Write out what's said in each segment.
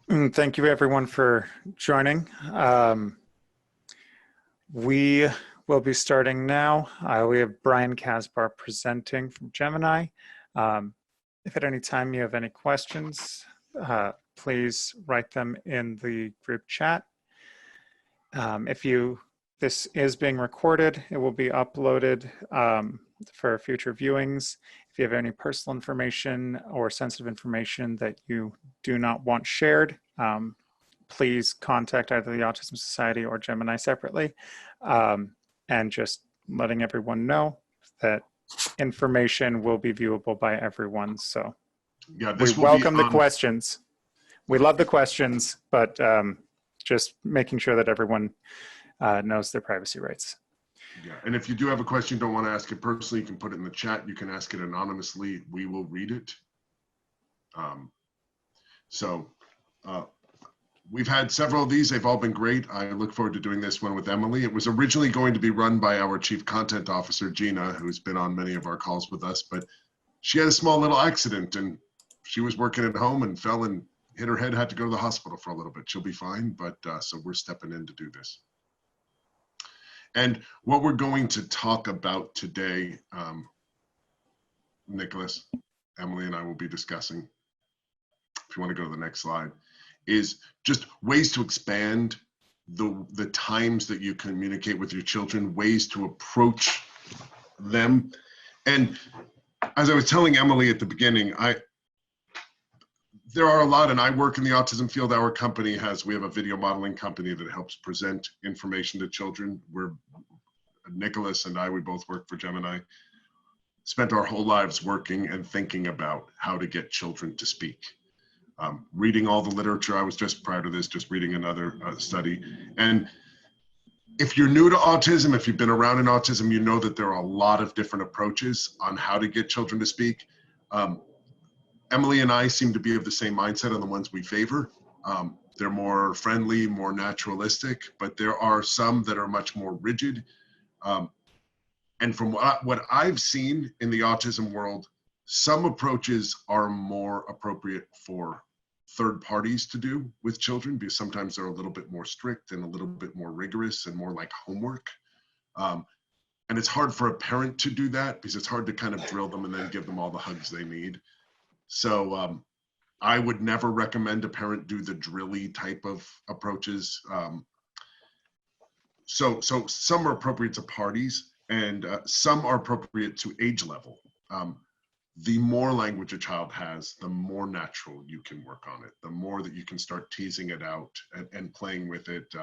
Thank you everyone for joining. We will be starting now. We have Brian Kasbar presenting from Gemini. If at any time you have any questions, please write them in the group chat. This is being recorded, it will be uploaded for future viewings. If you have any personal information or sensitive information that you do not want shared, please contact either the Autism Society or Gemini separately. And just letting everyone know that information will be viewable by everyone. So yeah, we welcome the questions. We love the questions, but just making sure that everyone knows their privacy rights. Yeah, and if you do have a question, don't want to ask it personally, you can put it in the chat. You can ask it anonymously. We will read it. We've had several of these. They've all been great. I look forward to doing this one with Emily. It was originally going to be run by our Chief Content Officer, Gina, who's been on many of our calls with us, but she had a small little accident and she was working at home and fell and hit her head, had to go to the hospital for a little bit. She'll be fine, but so we're stepping in to do this. And what we're going to talk about today, Nicholas, Emily, and I will be discussing, if you want to go to the next slide, is just ways to expand the times that you communicate with your children, ways to approach them. And as I was telling Emily at the beginning, there are a lot, and I work in the autism field. Our company we have a video modeling company that helps present information to children. Nicholas and I, we both work for Gemini, spent our whole lives working and thinking about how to get children to speak. Reading all the literature, I was just prior to this, just reading another study. And if you're new to autism, if you've been around in autism, you know that there are a lot of different approaches on how to get children to speak. Emily and I seem to be of the same mindset on the ones we favor. They're more friendly, more naturalistic, but there are some that are much more rigid. And from what I've seen in the autism world, some approaches are more appropriate for third parties to do with children because sometimes they're a little bit more strict and a little bit more rigorous and more like homework. And it's hard for a parent to do that because it's hard to kind of drill them and then give them all the hugs they need. So I would never recommend a parent do the drilly type of approaches. So some are appropriate to parties and some are appropriate to age level. The more language a child has, the more natural you can work on it, the more that you can start teasing it out and playing with it.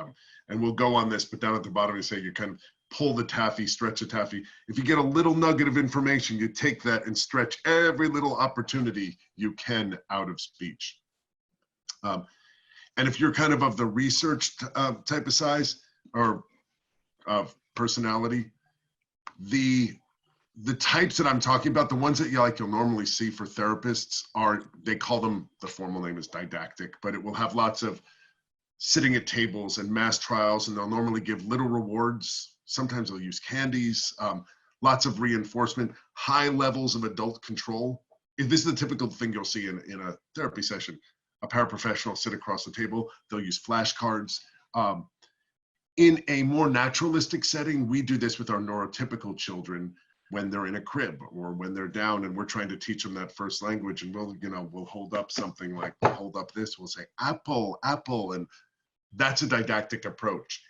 And we'll go on this, but down at the bottom, you say you can pull the taffy, stretch the taffy. If you get a little nugget of information, you take that and stretch every little opportunity you can out of speech. And if you're kind of the research type of size or personality, the types that I'm talking about, the ones that you'll normally see for therapists they call them, the formal name is didactic, but it will have lots of sitting at tables and mass trials, and they'll normally give little rewards. Sometimes they'll use candies, lots of reinforcement, high levels of adult control. If this is the typical thing you'll see in a therapy session, a paraprofessional sit across the table, they'll use flashcards. In a more naturalistic setting, we do this with our neurotypical children when they're in a crib or when they're down and we're trying to teach them that first language, and we'll hold up something like, we'll hold up this, we'll say apple, apple, and that's a didactic approach.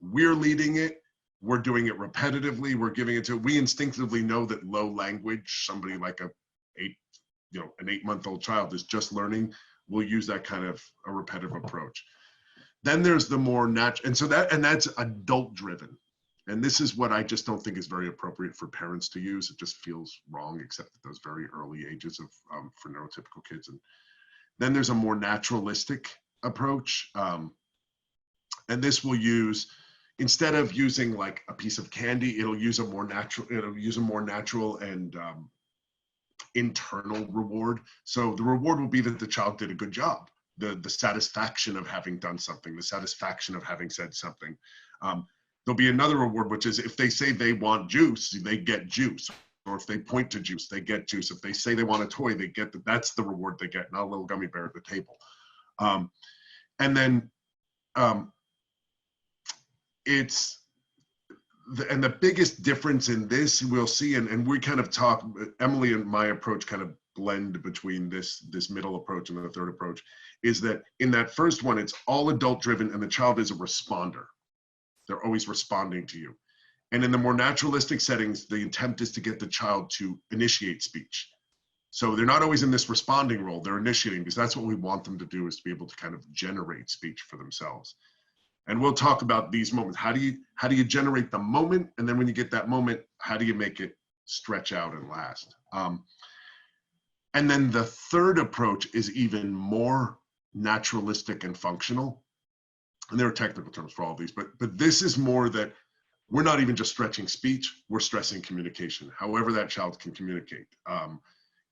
We're leading it, we're doing it repetitively, we're giving it to, we instinctively know that low language, somebody like an 8-month-old child is just learning, will use that kind of a repetitive approach. Then there's the more natural, and that's adult driven. And this is what I just don't think is very appropriate for parents to use. It just feels wrong, except at those very early ages for neurotypical kids. And then there's a more naturalistic approach. And this will use, instead of using like a piece of candy, it'll use a more natural and internal reward. So the reward will be that the child did a good job. The satisfaction of having done something, the satisfaction of having said something. There'll be another reward, which is if they say they want juice, they get juice. Or if they point to juice, they get juice. If they say they want a toy, they get that's the reward they get, not a little gummy bear at the table. And then the biggest difference in this we'll see, and we kind of talk, Emily and my approach kind of blend between this middle approach and the third approach, is that in that first one, it's all adult driven and the child is a responder. They're always responding to you. And in the more naturalistic settings, the intent is to get the child to initiate speech. So they're not always in this responding role, they're initiating, because that's what we want them to do, is to be able to kind of generate speech for themselves. And we'll talk about these moments. How do you generate the moment? And then when you get that moment, how do you make it stretch out and last? And then the third approach is even more naturalistic and functional. And there are technical terms for all of these, but this is more that we're not even just stretching speech, we're stressing communication, however that child can communicate.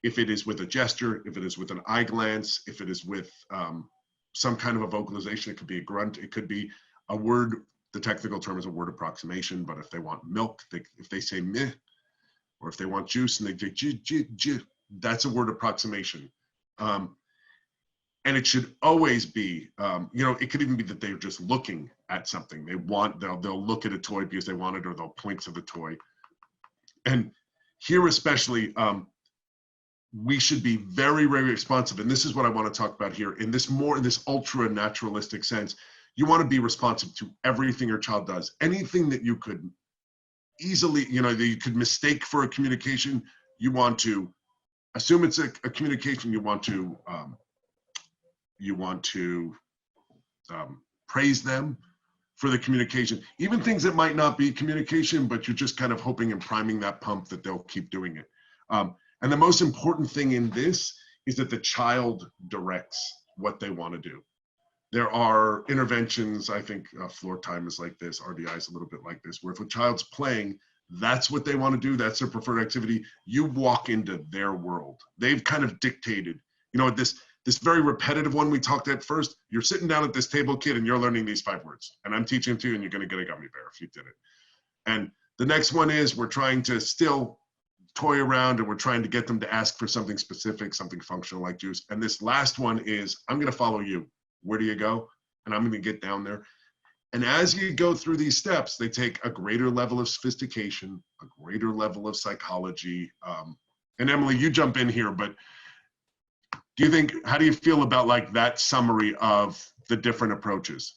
If it is with a gesture, if it is with an eye glance, if it is with some kind of a vocalization, it could be a grunt, it could be a word. The technical term is a word approximation, but if they want milk, if they say meh, or if they want juice and they say j, that's a word approximation. And it should always be, it could even be that they're just looking at something. They'll look at a toy because they want it, or they'll point to the toy. And here especially, we should be very, very responsive. And this is what I want to talk about here. In this ultra naturalistic sense, you want to be responsive to everything your child does. Anything that you could easily, that you could mistake for a communication, you want to assume it's a communication. You want to praise them for the communication, even things that might not be communication, but you're just kind of hoping and priming that pump that they'll keep doing it. And the most important thing in this is that the child directs what they want to do. There are interventions, I think floor time is like this, RDI is a little bit like this, where if a child's playing, that's what they want to do, that's their preferred activity, you walk into their world. They've kind of dictated, this very repetitive one we talked at first, you're sitting down at this table, kid, and you're learning these 5 words. And I'm teaching them to you, and you're going to get a gummy bear if you did it. And the next one is we're trying to still toy around, and we're trying to get them to ask for something specific, something functional like juice. And this last one is, I'm going to follow you. Where do you go? And I'm going to get down there. And as you go through these steps, they take a greater level of sophistication, a greater level of psychology. And Emily, you jump in here, but how do you feel about like that summary of the different approaches?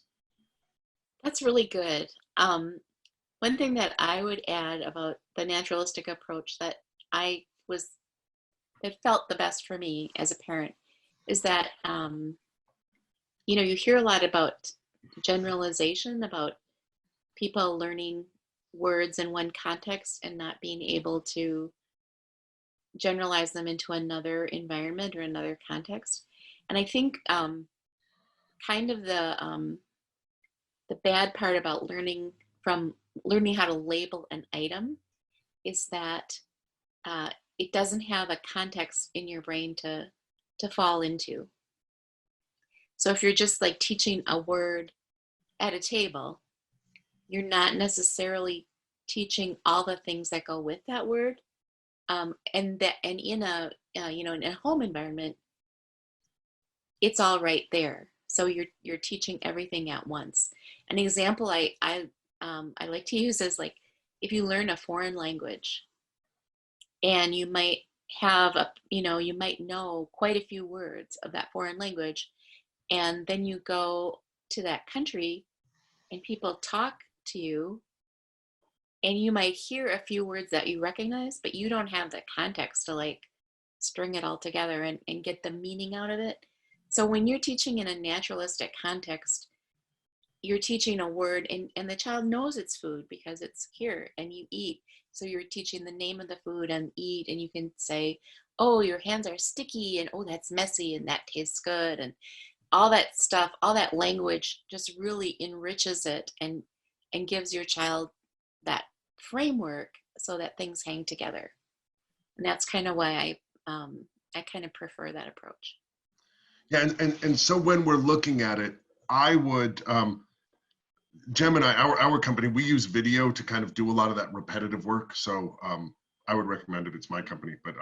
That's really good. One thing that I would add about the naturalistic approach that it felt the best for me as a parent is that, you hear a lot about generalization, about people learning words in one context and not being able to generalize them into another environment or another context. And I think kind of the bad part about learning how to label an item is that it doesn't have a context in your brain to fall into. So if you're just like teaching a word at a table, you're not necessarily teaching all the things that go with that word. And in a in a home environment, it's all right there. So you're teaching everything at once. An example I like to use is like if you learn a foreign language, and you might have you might know quite a few words of that foreign language, and then you go to that country and people talk to you, and you might hear a few words that you recognize, but you don't have the context to like string it all together and get the meaning out of it. So when you're teaching in a naturalistic context, you're teaching a word and the child knows it's food because it's here and you eat. So you're teaching the name of the food and eat, and you can say, oh, your hands are sticky, and oh, that's messy, and that tastes good. And all that stuff, all that language just really enriches it and gives your child that framework so that things hang together. And that's kind of why I kind of prefer that approach. Yeah, and so when we're looking at it, I would, Gem and I, our company, we use video to kind of do a lot of that repetitive work. So I would recommend it. It's my company, but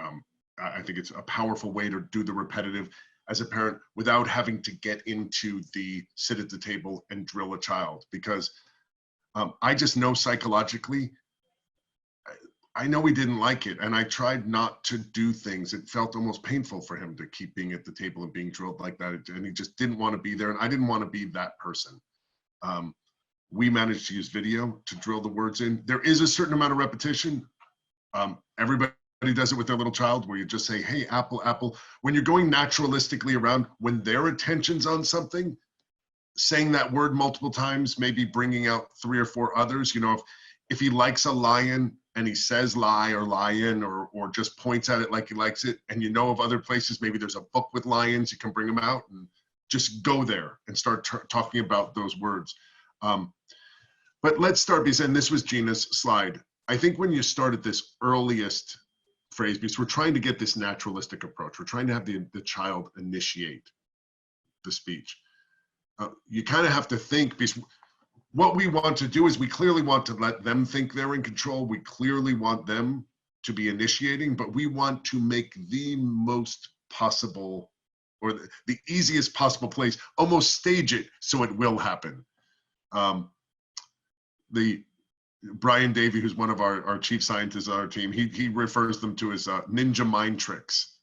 I think it's a powerful way to do the repetitive. as a parent without having to get into the sit at the table and drill a child, because I just know psychologically, I know he didn't like it, and I tried not to do things. It felt almost painful for him to keep being at the table and being drilled like that, and he just didn't want to be there, and I didn't want to be that person. We managed to use video to drill the words in. There is a certain amount of repetition. Everybody does it with their little child, where you just say, hey, apple, apple. When you're going naturalistically around, when their attention's on something, saying that word multiple times, maybe bringing out 3 or 4 others. You know, if he likes a lion and he says lie or lion, or just points at it like he likes it, and you know of other places, maybe there's a book with lions, you can bring them out and just go there and start talking about those words. But let's start, because, and this was Gina's slide, I think when you start at this earliest phrase, because we're trying to get this naturalistic approach, we're trying to have the child initiate the speech. You kind of have to think, because what we want to do is we clearly want to let them think they're in control. We clearly want them to be initiating, but we want to make the most possible, or the easiest possible place, almost stage it so it will happen. The Brian Davey, who's one of our chief scientists on our team, he refers them to as ninja mind tricks.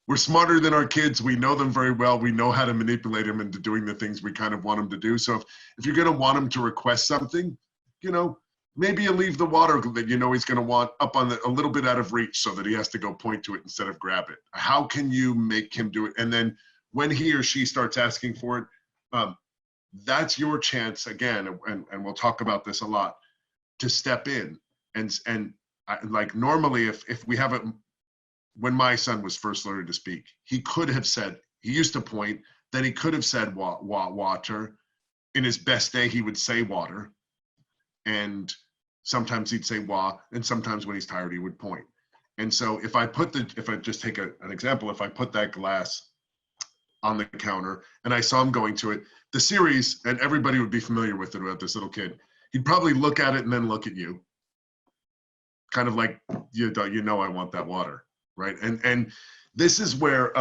We're smarter than our kids. We know them very well. We know how to manipulate them into doing the things we kind of want them to do. So if you're going to want them to request something, you know, maybe you leave the water that you know he's going to want up on a little bit out of reach, so that he has to go point to it instead of grab it. How can you make him do it? And then when he or she starts asking for it, that's your chance again, and we'll talk about this a lot, to step in. And like normally, if we have a, when my son was first learning to speak, he could have said, he used to point, then he could have said water. In his best day, he would say water. And sometimes he'd say wa, and sometimes when he's tired, he would point. And so if I just take an example, if I put that glass on the counter and I saw him going to it, the series, and everybody would be familiar with it about this little kid, he'd probably look at it and then look at you. Kind of like, you know I want that water. Right. And this is where,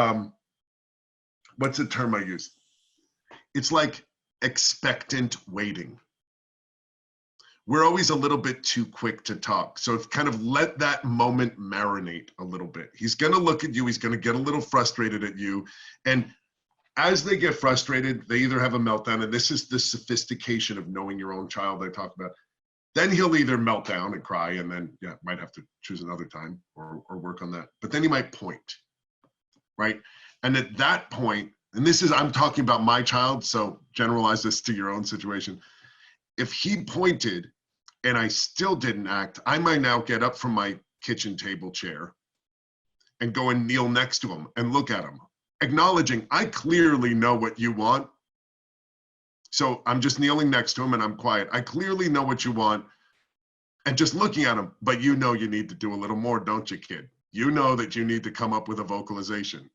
what's the term I use? It's like expectant waiting. We're always a little bit too quick to talk. So kind of let that moment marinate a little bit. He's going to look at you. He's going to get a little frustrated at you. And as they get frustrated, they either have a meltdown, and this is the sophistication of knowing your own child I talked about. Then he'll either melt down and cry, and then, yeah, might have to choose another time or work on that. But then he might point, right? And at that point, and this is, I'm talking about my child, so generalize this to your own situation. If he pointed and I still didn't act, I might now get up from my kitchen table chair and go and kneel next to him and look at him, acknowledging, I clearly know what you want. So I'm just kneeling next to him and I'm quiet. I clearly know what you want, and just looking at him, but you know you need to do a little more, don't you, kid? You know that you need to come up with a vocalization.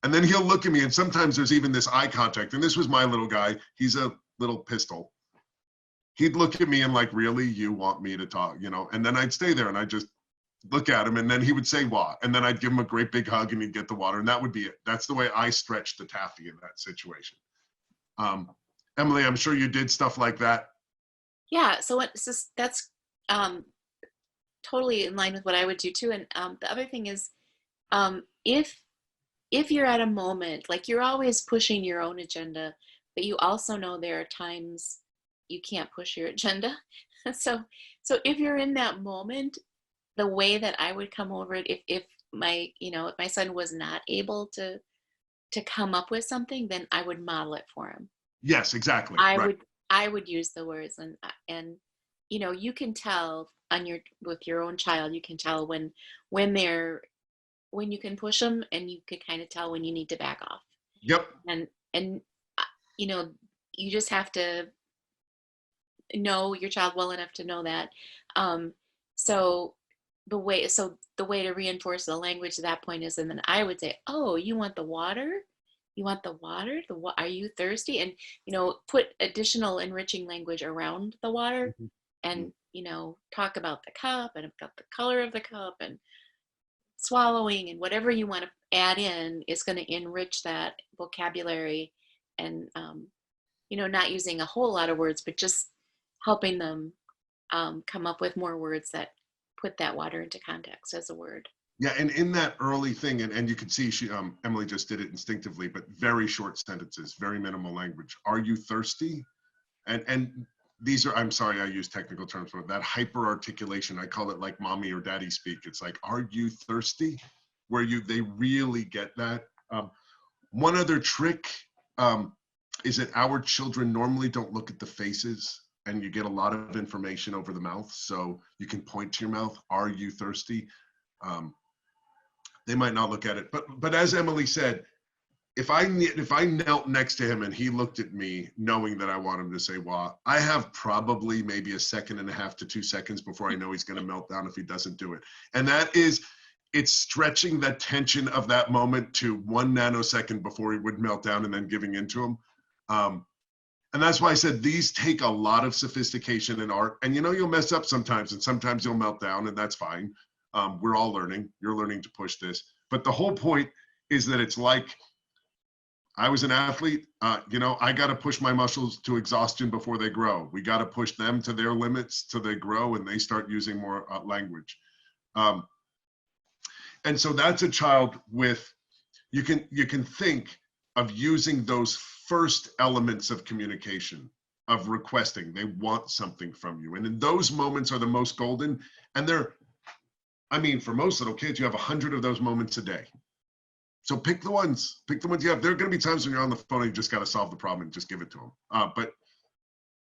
And then he'll look at me, and sometimes there's even this eye contact. And this was my little guy. He's a little pistol. He'd look at me and like, really, you want me to talk, you know? And then I'd stay there and I'd just look at him, and then he would say, "Wah," and then I'd give him a great big hug and he'd get the water, and that would be it. That's the way I stretched the taffy in that situation. Emily, I'm sure you did stuff like that. Yeah, so that's totally in line with what I would do too. And the other thing is, if you're at a moment, like you're always pushing your own agenda, but you also know there are times you can't push your agenda. So if you're in that moment, the way that I would come over it, if my son was not able to come up with something, then I would model it for him. Yes, exactly. I would use the words, and you can tell with your own child, you can tell when you can push them, and you can kind of tell when you need to back off. Yep. And you just have to know your child well enough to know that. So the way to reinforce the language at that point is, and then I would say, "Oh, you want the water? You want the water? Are you thirsty?" And put additional enriching language around the water, and talk about the cup and about the color of the cup, and swallowing and whatever you want to add in is going to enrich that vocabulary, and not using a whole lot of words, but just helping them come up with more words that put that water into context as a word. Yeah, and in that early thing, and you can see Emily just did it instinctively, but very short sentences, very minimal language. Are you thirsty? And these are, I'm sorry, I use technical terms, but that hyper articulation, I call it like mommy or daddy speak. It's like, are you thirsty? Where they really get that. One other trick is that our children normally don't look at the faces, and you get a lot of information over the mouth. So you can point to your mouth, are you thirsty? They might not look at it, but as Emily said, if I knelt next to him and he looked at me knowing that I want him to say wah, I have probably maybe 1.5 seconds to 2 seconds before I know he's going to melt down if he doesn't do it. And it's stretching that tension of that moment to 1 nanosecond before he would melt down and then giving into him. And that's why I said these take a lot of sophistication and art. And you'll mess up sometimes, and sometimes you'll melt down, and that's fine. We're all learning. You're learning to push this. But the whole point is that it's like, I was an athlete, I got to push my muscles to exhaustion before they grow. We got to push them to their limits till they grow and they start using more language. And so that's a child with, you can think of using those first elements of communication, of requesting. They want something from you. And in those moments are the most golden. And for most little kids, you have 100 of those moments a day. So pick the ones you have. There are going to be times when you're on the phone and you just got to solve the problem and just give it to them. But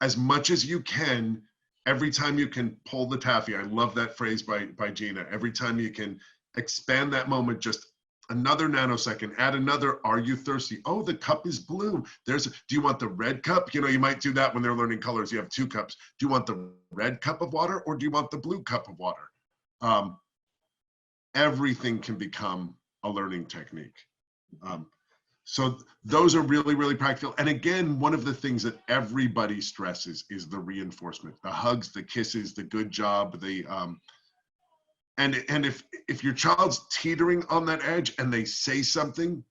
as much as you can, every time you can pull the taffy, I love that phrase by Gina, every time you can expand that moment just another nanosecond, add another, are you thirsty? Oh, the cup is blue. Do you want the red cup? You might do that when they're learning colors. You have 2 cups. Do you want the red cup of water or do you want the blue cup of water? Everything can become a learning technique. So those are really, really practical. And again, one of the things that everybody stresses is the reinforcement, the hugs, the kisses, the good job, and if your child's teetering on that edge and they say something,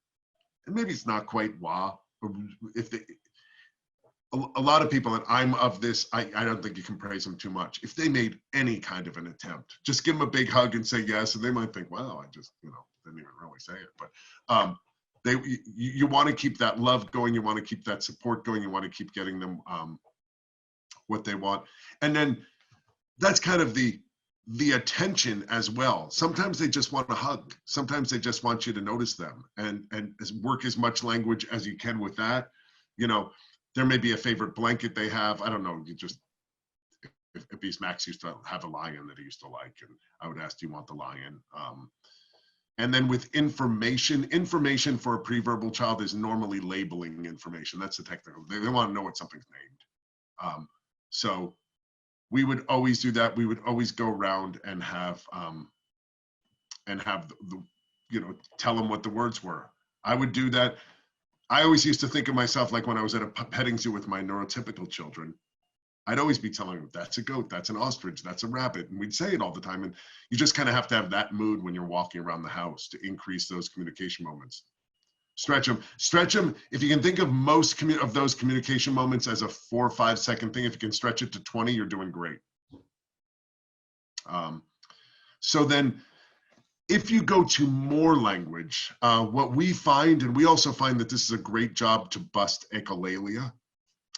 and maybe it's not quite wah, or a lot of people, and I'm of this, I don't think you can praise them too much. If they made any kind of an attempt, just give them a big hug and say yes, and they might think, wow, I just, didn't even really say it. But you want to keep that love going, you want to keep that support going, you want to keep getting them what they want. And then that's kind of the attention as well. Sometimes they just want a hug. Sometimes they just want you to notice them and work as much language as you can with that. There may be a favorite blanket they have. I don't know. If these Max used to have a lion that he used to like, and I would ask, do you want the lion? And then with information for a pre-verbal child is normally labeling information. That's the technical. They want to know what something's named. So we would always do that. We would always go around and have tell them what the words were. I would do that. I always used to think of myself like when I was at a petting zoo with my neurotypical children, I'd always be telling them, that's a goat, that's an ostrich, that's a rabbit. And we'd say it all the time. And you just kind of have to have that mood when you're walking around the house to increase those communication moments. Stretch them. If you can think of most of those communication moments as a 4 or 5 second thing, if you can stretch it to 20, you're doing great. So then if you go to more language, what we find, and we also find that this is a great job to bust echolalia.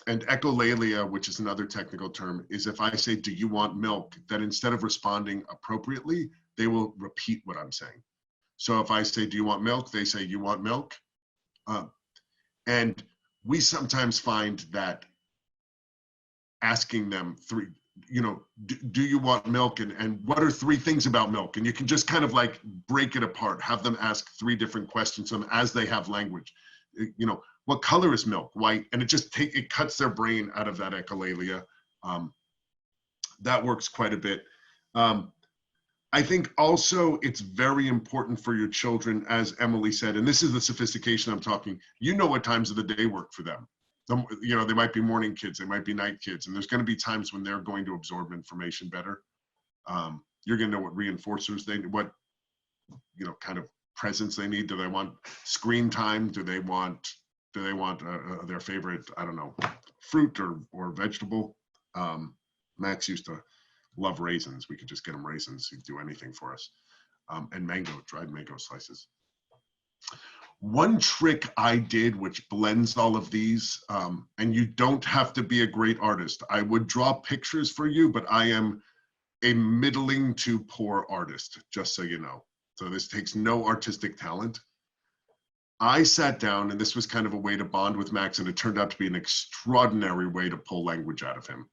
And echolalia, which is another technical term, is if I say, do you want milk? That instead of responding appropriately, they will repeat what I'm saying. So if I say, do you want milk? They say, you want milk? And we sometimes find that asking them do you want milk? And what are 3 things about milk? And you can just kind of like break it apart, have them ask 3 different questions as they have language. What color is milk? White. And it cuts their brain out of that echolalia. That works quite a bit. I think also it's very important for your children, as Emily said, and this is the sophistication I'm talking, what times of the day work for them. They might be morning kids, they might be night kids, and there's going to be times when they're going to absorb information better. You're going to know what reinforcers what kind of presence they need? Do they want screen time? Do they want their favorite, I don't know, fruit or vegetable? Max used to love raisins. We could just get him raisins. He'd do anything for us. And dried mango slices. One trick I did, which blends all of these, and you don't have to be a great artist. I would draw pictures for you, but I am a middling to poor artist, just so you know. So this takes no artistic talent. I sat down, and this was kind of a way to bond with Max, and it turned out to be an extraordinary way to pull language out of him.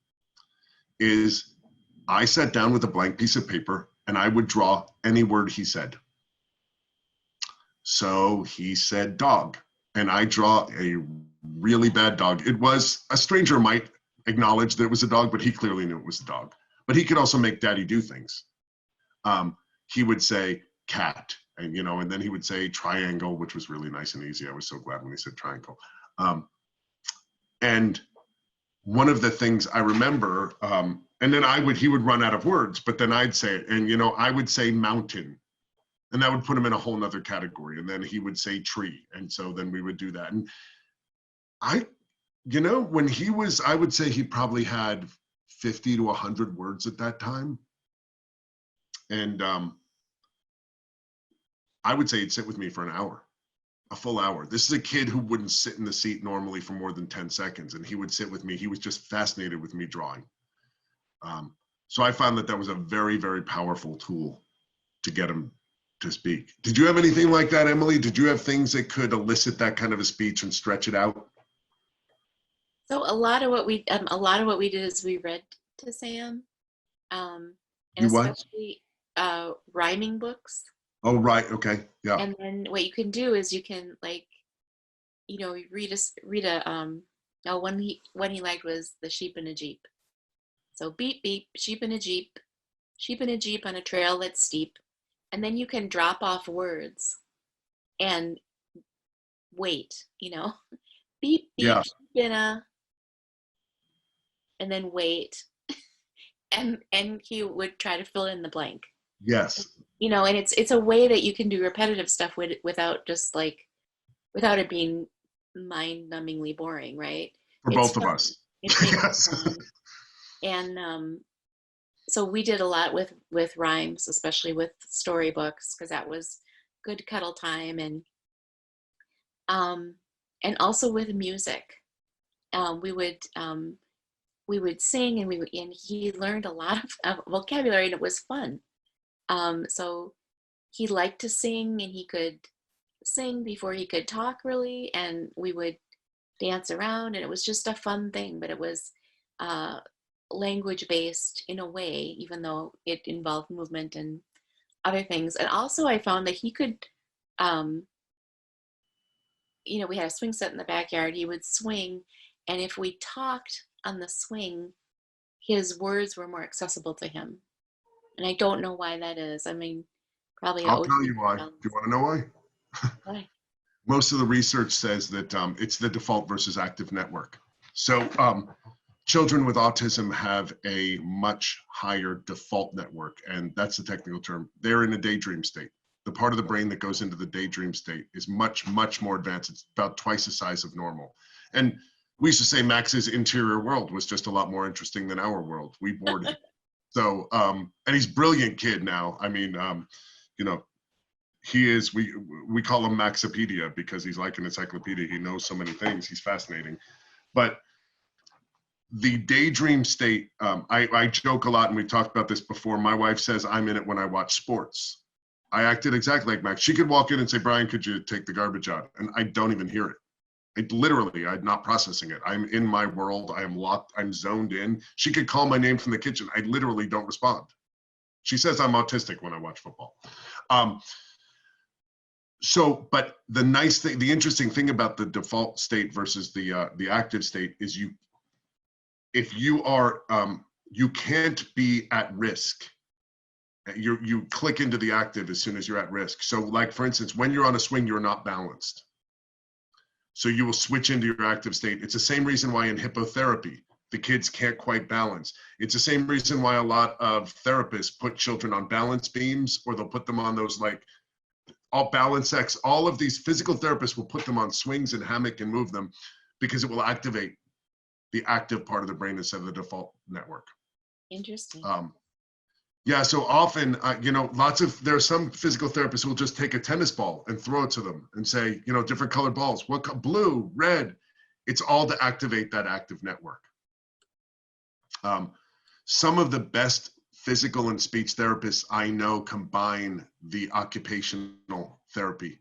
I sat down with a blank piece of paper, and I would draw any word he said. So he said dog, and I draw a really bad dog. It was, a stranger might acknowledge that it was a dog, but he clearly knew it was a dog. But he could also make daddy do things. He would say cat, and then he would say triangle, which was really nice and easy. I was so glad when he said triangle. And one of the things I remember, and then he would run out of words, but then I'd say it, and I would say mountain, and that would put him in a whole nother category. And then he would say tree, and so then we would do that. And when he was, I would say he probably had 50 to 100 words at that time. And I would say he'd sit with me for an hour, a full hour. This is a kid who wouldn't sit in the seat normally for more than 10 seconds. And he would sit with me. He was just fascinated with me drawing. So I found that was a very, very powerful tool to get him to speak. Did you have anything like that, Emily? Did you have things that could elicit that kind of a speech and stretch it out? So a lot of what we did is we read to Sam, and especially rhyming books. Oh, right. Okay. Yeah. And then what you can do is you can one he liked was the sheep in a Jeep. So beep beep, sheep in a Jeep on a trail that's steep, and then you can drop off words and wait. Beep beep, yeah. sheep in a, and then wait, and he would try to fill in the blank. Yes. And it's a way that you can do repetitive stuff without it being mind-numbingly boring, right? For both of us. It makes it fun. And so we did a lot with rhymes, especially with storybooks, because that was good cuddle time, and also with music. We would sing, and he learned a lot of vocabulary, and it was fun. So he liked to sing, and he could sing before he could talk, really, and we would dance around, and it was just a fun thing. But it was language based in a way, even though it involved movement and other things. And also I found that he could, we had a swing set in the backyard. He would swing, and if we talked on the swing, his words were more accessible to him. And I don't know why that is. I mean, probably. I'll tell you why. Do you want to know why? Why? Most of the research says that it's the default versus active network. So children with autism have a much higher default network, and that's the technical term. They're in a daydream state. The part of the brain that goes into the daydream state is much, much more advanced. It's about twice the size of normal. And we used to say Max's interior world was just a lot more interesting than our world. We bored him. So, and he's a brilliant kid now. I mean, he is, we call him Maxipedia because he's like an encyclopedia. He knows so many things. He's fascinating. But the daydream state, I joke a lot, and we talked about this before. My wife says I'm in it when I watch sports. I acted exactly like Max. She could walk in and say, Brian, could you take the garbage out? And I don't even hear it. I'm not processing it. I'm in my world. I am locked. I'm zoned in. She could call my name from the kitchen. I literally don't respond. She says I'm autistic when I watch football. But the interesting thing about the default state versus the active state is if you are, you can't be at risk. You click into the active as soon as you're at risk. So like, for instance, when you're on a swing, you're not balanced. So you will switch into your active state. It's the same reason why in hippotherapy, the kids can't quite balance. It's the same reason why a lot of therapists put children on balance beams, or they'll put them on those like all balance X, all of these physical therapists will put them on swings and hammock and move them because it will activate the active part of the brain instead of the default network. Interesting. Yeah, so often, you know, there are some physical therapists who will just take a tennis ball and throw it to them and say, you know, different colored balls, blue, red. It's all to activate that active network. Some of the best physical and speech therapists I know combine the occupational therapy.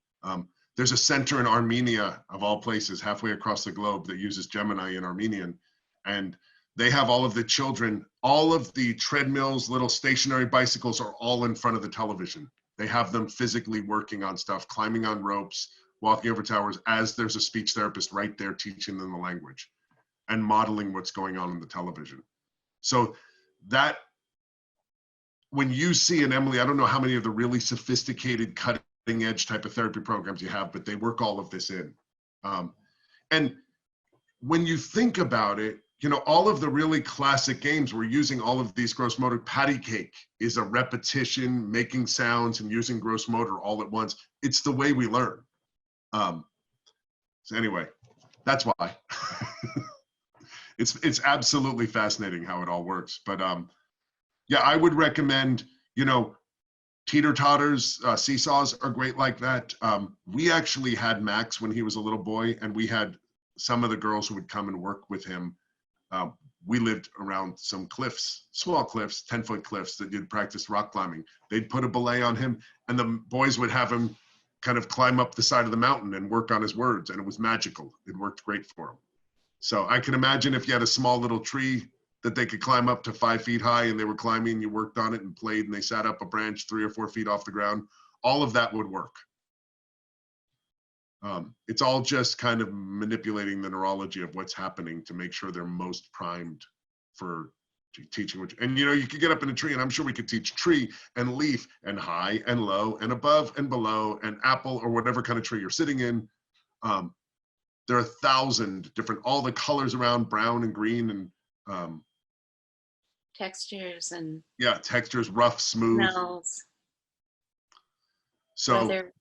There's a center in Armenia, of all places, halfway across the globe, that uses Gemiini in Armenian. And they have all of the children, all of the treadmills, little stationary bicycles are all in front of the television. They have them physically working on stuff, climbing on ropes, walking over towers, as there's a speech therapist right there teaching them the language and modeling what's going on the television. So that, when you see, and Emily, I don't know how many of the really sophisticated cutting edge type of therapy programs you have, but they work all of this in. And when you think about it, you know, all of the really classic games, we're using all of these gross motor. Patty cake is a repetition, making sounds and using gross motor all at once. It's the way we learn. So anyway, that's why. It's absolutely fascinating how it all works. But yeah, I would recommend, you know, teeter-totters, seesaws are great like that. We actually had Max when he was a little boy, and we had some of the girls who would come and work with him. We lived around some cliffs, small cliffs, 10-foot cliffs that you'd practice rock climbing. They'd put a belay on him, and the boys would have him kind of climb up the side of the mountain and work on his words, and it was magical. It worked great for him. So I can imagine if you had a small little tree that they could climb up to 5 feet high, and they were climbing, you worked on it and played, and they sat up a branch 3 or 4 feet off the ground, all of that would work. It's all just kind of manipulating the neurology of what's happening to make sure they're most primed for teaching. And you know, you could get up in a tree, and I'm sure we could teach tree and leaf and high and low and above and below and apple or whatever kind of tree you're sitting in. There are 1,000 different, all the colors around brown and green and Textures and yeah, textures, rough, smooth. smells. So Weather.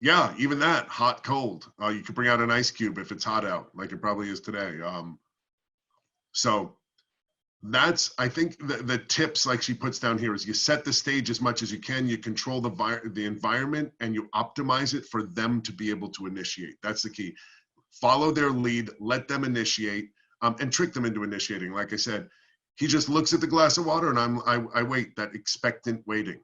yeah, even that, hot, cold. You could bring out an ice cube if it's hot out, like it probably is today. So that's, I think the tips, like she puts down here, is you set the stage as much as you can, you control the environment, and you optimize it for them to be able to initiate. That's the key. Follow their lead, let them initiate, and trick them into initiating. Like I said, he just looks at the glass of water, and I wait, that expectant waiting.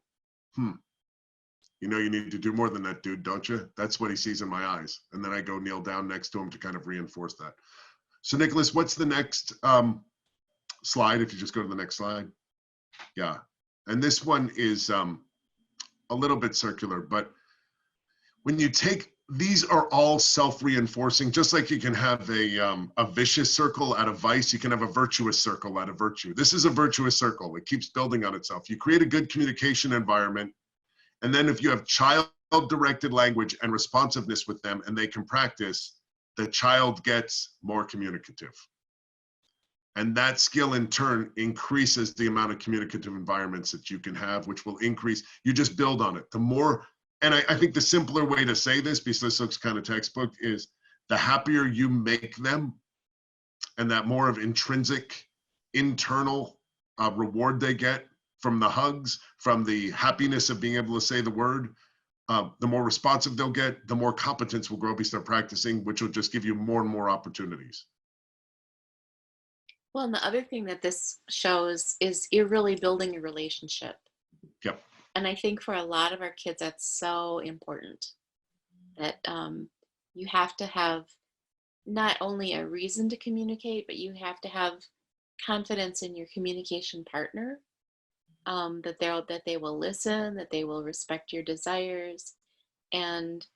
You know, you need to do more than that, dude, don't you? That's what he sees in my eyes. And then I go kneel down next to him to kind of reinforce that. So Nicholas, what's the next slide? If you just go to the next slide. Yeah. And this one is a little bit circular, but when you take, these are all self-reinforcing, just like you can have a vicious circle out of vice, you can have a virtuous circle out of virtue. This is a virtuous circle. It keeps building on itself. You create a good communication environment, and then if you have child-directed language and responsiveness with them and they can practice, the child gets more communicative. And that skill in turn increases the amount of communicative environments that you can have, which will increase, you just build on it. The more, and I think the simpler way to say this, because this looks kind of textbook, is the happier you make them and that more of intrinsic, internal reward they get from the hugs, from the happiness of being able to say the word, the more responsive they'll get, the more competence will grow because they're practicing, which will just give you more and more opportunities. Well, and the other thing that this shows is you're really building a relationship. Yep. And I think for a lot of our kids, that's so important that you have to have not only a reason to communicate, but you have to have confidence in your communication partner, that they will listen, that they will respect your desires. And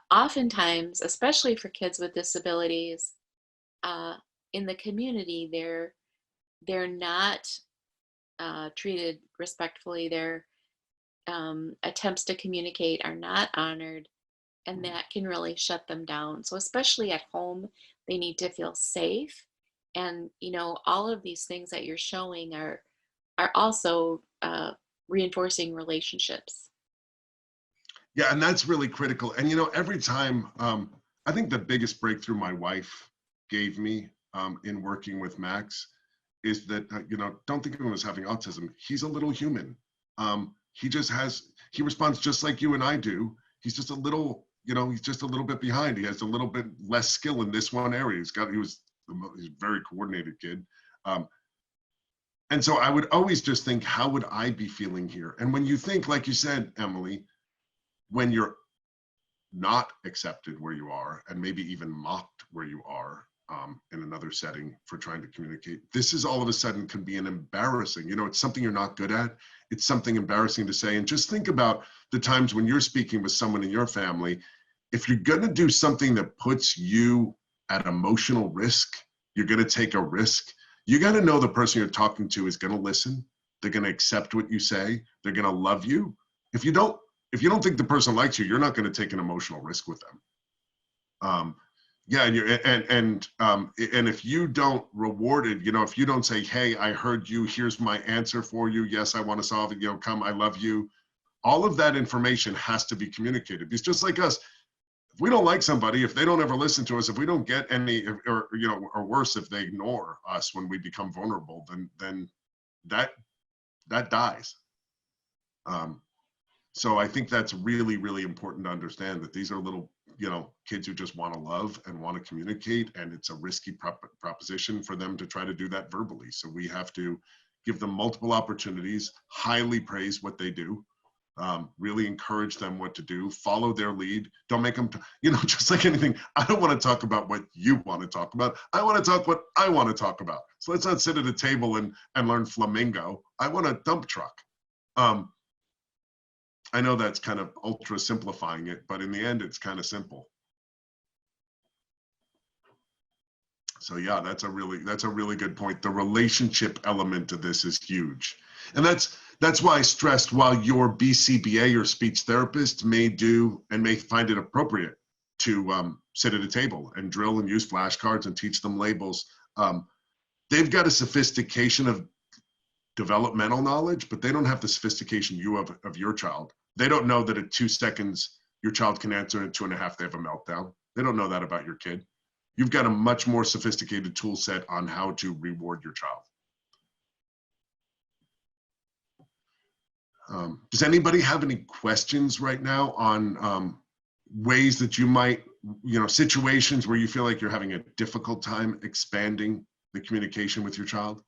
oftentimes, especially for kids with disabilities, in the community, they're not treated respectfully. Their attempts to communicate are not honored, and that can really shut them down. So especially at home, they need to feel safe. And you know, all of these things that you're showing are also reinforcing relationships. Yeah, and that's really critical. And, you know, every time, I think the biggest breakthrough my wife gave me in working with Max is that, you know, don't think of him as having autism. He's a little human. He responds just like you and I do. He's just a little, you know, he's just a little bit behind. He has a little bit less skill in this one area. He's a very coordinated kid. And so I would always just think, how would I be feeling here? And when you think, like you said, Emily, when you're not accepted where you are, and maybe even mocked where you are in another setting for trying to communicate, this is all of a sudden can be an embarrassing, you know, it's something you're not good at. It's something embarrassing to say. And just think about the times when you're speaking with someone in your family. If you're going to do something that puts you at emotional risk, you're going to take a risk. You got to know the person you're talking to is going to listen. They're going to accept what you say. They're going to love you. If you don't think the person likes you, you're not going to take an emotional risk with them. Yeah, and if you don't reward it, you know, if you don't say, hey, I heard you, here's my answer for you. Yes, I want to solve it. You know, come, I love you. All of that information has to be communicated. Because just like us, if we don't like somebody, if they don't ever listen to us, if we don't get any, or you know, or worse, if they ignore us when we become vulnerable, then that dies. So I think that's really, really important to understand, that these are little, you know, kids who just want to love and want to communicate, and it's a risky proposition for them to try to do that verbally. So we have to give them multiple opportunities, highly praise what they do, really encourage them what to do, follow their lead. Don't make them, you know, just like anything, I don't want to talk about what you want to talk about. I want to talk what I want to talk about. So let's not sit at a table and learn flamingo. I want a dump truck. I know that's kind of ultra simplifying it, but in the end, it's kind of simple. So yeah, that's a really good point. The relationship element of this is huge. And that's why I stressed, while your BCBA or speech therapist may find it appropriate to sit at a table and drill and use flashcards and teach them labels, they've got a sophistication of developmental knowledge, but they don't have the sophistication you have of your child. They don't know that at 2 seconds, your child can answer, in 2.5, they have a meltdown. They don't know that about your kid. You've got a much more sophisticated tool set on how to reward your child. Does anybody have any questions right now on ways that you might, you know, situations where you feel like you're having a difficult time expanding the communication with your child?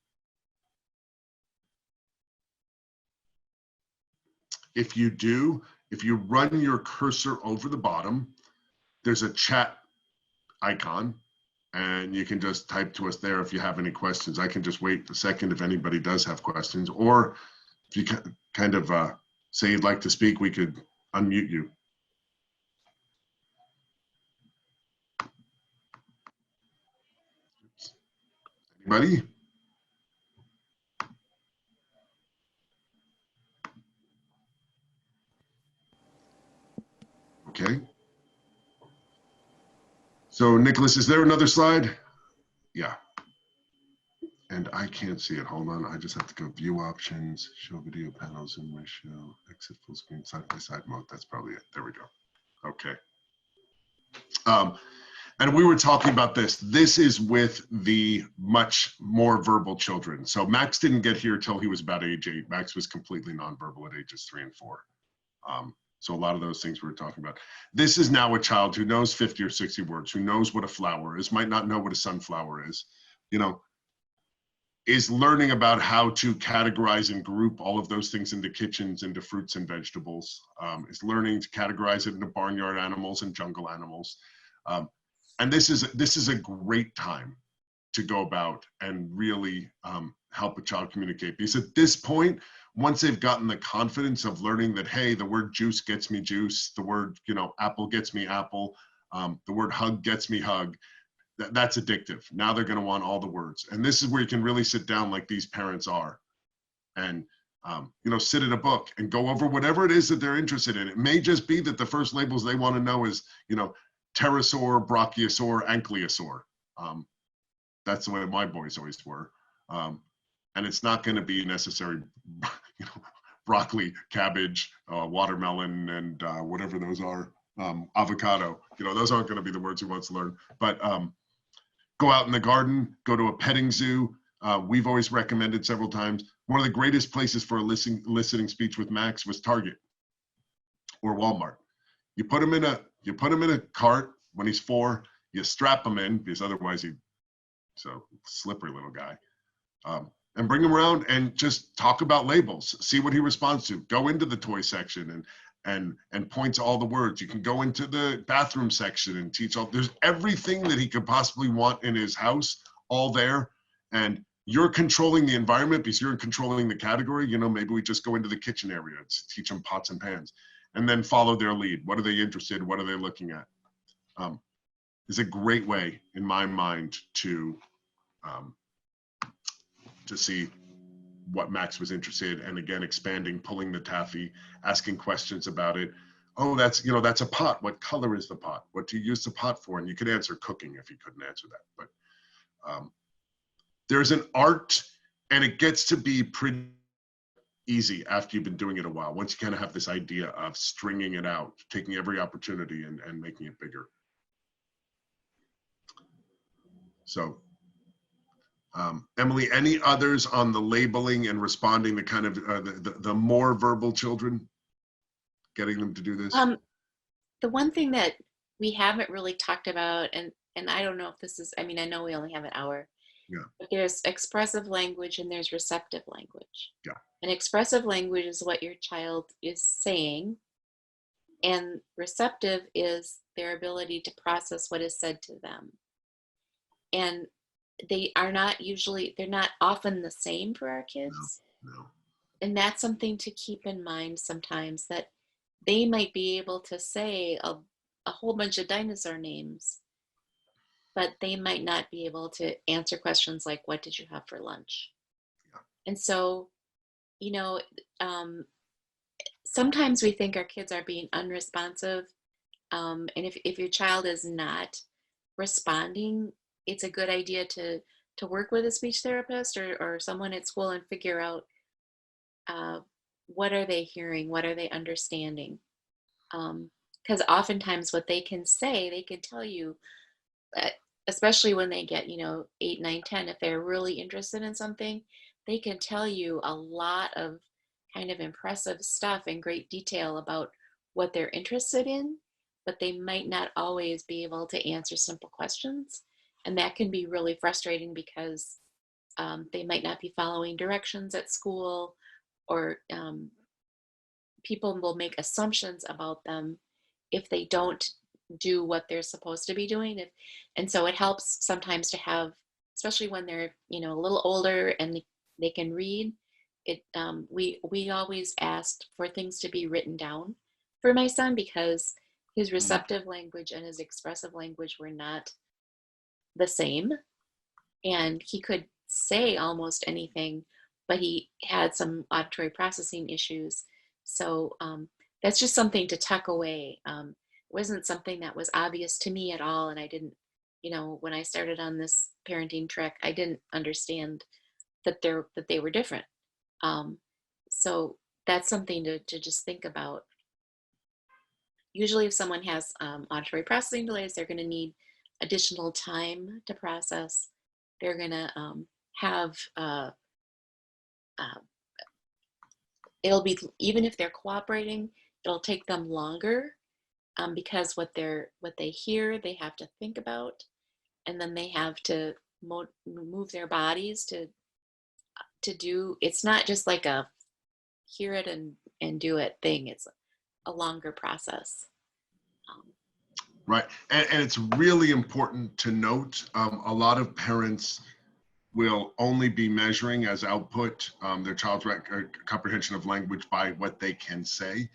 If you do, if you run your cursor over the bottom, there's a chat icon, and you can just type to us there if you have any questions. I can just wait a second if anybody does have questions, or if you kind of say you'd like to speak, we could unmute you. Anybody? Okay. So Nicholas, is there another slide? Yeah. And I can't see it. Hold on. I just have to go view options, show video panels, zoom ratio, exit full screen, side by side mode. That's probably it. There we go. Okay. And we were talking about this. This is with the much more verbal children. So Max didn't get here till he was about age 8. Max was completely nonverbal at ages 3 and 4. So a lot of those things we were talking about. This is now a child who knows 50 or 60 words, who knows what a flower is, might not know what a sunflower is, you know, is learning about how to categorize and group all of those things into kitchens, into fruits and vegetables, is learning to categorize it into barnyard animals and jungle animals. And this is a great time to go about and really help a child communicate. Because at this point, once they've gotten the confidence of learning that, hey, the word juice gets me juice, the word, you know, apple gets me apple, the word hug gets me hug, that's addictive. Now they're going to want all the words. And this is where you can really sit down like these parents are and, you know, sit in a book and go over whatever it is that they're interested in. It may just be that the first labels they want to know is, you know, pterosaur, brachiosaur, ankylosaur. That's the way my boys always were. And it's not going to be necessary, you know, broccoli, cabbage, watermelon, and whatever those are, avocado. You know, those aren't going to be the words he wants to learn. But go out in the garden, go to a petting zoo. We've always recommended several times. One of the greatest places for eliciting speech with Max was Target or Walmart. You put him in a cart when he's 4. You strap him in, because otherwise he's a slippery little guy. And bring him around and just talk about labels. See what he responds to. Go into the toy section and point to all the words. You can go into the bathroom section and teach all. There's everything that he could possibly want in his house, all there. And you're controlling the environment because you're controlling the category. You know, maybe we just go into the kitchen area and teach them pots and pans, and then follow their lead. What are they interested in? What are they looking at? Is a great way, in my mind, to see what Max was interested in, and again, expanding, pulling the taffy, asking questions about it. Oh, that's a pot. What color is the pot? What do you use the pot for? And you could answer cooking if you couldn't answer that. But there's an art, and it gets to be pretty easy after you've been doing it a while. Once you kind of have this idea of stringing it out, taking every opportunity and making it bigger. So, Emily, any others on the labeling and responding to kind of the more verbal children, getting them to do this? The one thing that we haven't really talked about, and I don't know if this is, I mean, I know we only have an hour. Yeah. But there's expressive language and there's receptive language. Yeah. And expressive language is what your child is saying, and receptive is their ability to process what is said to them. And they are not usually, they're not often the same for our kids. No. And that's something to keep in mind sometimes, that they might be able to say a whole bunch of dinosaur names, but they might not be able to answer questions like, what did you have for lunch? Yeah. And so, you know, sometimes we think our kids are being unresponsive. And if your child is not responding, it's a good idea to work with a speech therapist or someone at school and figure out what are they hearing, what are they understanding. Because oftentimes what they can say, they can tell you, especially when they get, 8, 9, 10, if they're really interested in something, they can tell you a lot of kind of impressive stuff in great detail about what they're interested in, but they might not always be able to answer simple questions. And that can be really frustrating because they might not be following directions at school, or people will make assumptions about them if they don't do what they're supposed to be doing. And so it helps sometimes to have, especially when they're a little older and they can read it. We always asked for things to be written down for my son, because his receptive language and his expressive language were not the same, and he could say almost anything, but he had some auditory processing issues. So that's just something to tuck away. It wasn't something that was obvious to me at all, and I didn't, when I started on this parenting trek, I didn't understand that they were different. So that's something to just think about. Usually if someone has auditory processing delays, they're going to need additional time to process. They're going to have, it'll be, even if they're cooperating, it'll take them longer because what they hear, they have to think about, and then they have to move their bodies to do. It's not just like a hear it and do it thing. It's a longer process. Right, and it's really important to note, a lot of parents will only be measuring as output their child's comprehension of language by what they can say.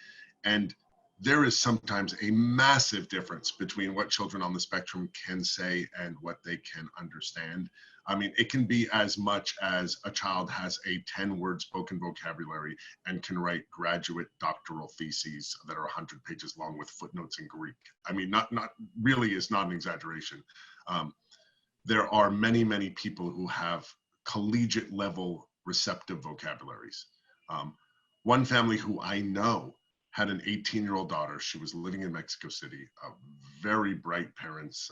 And there is sometimes a massive difference between what children on the spectrum can say and what they can understand. I mean, it can be as much as a child has a 10-word spoken vocabulary and can write graduate doctoral theses that are 100 pages long with footnotes in Greek. I mean, not really is not an exaggeration. There are many, many people who have collegiate level receptive vocabularies. One family who I know had an 18-year-old daughter. She was living in Mexico City, very bright parents,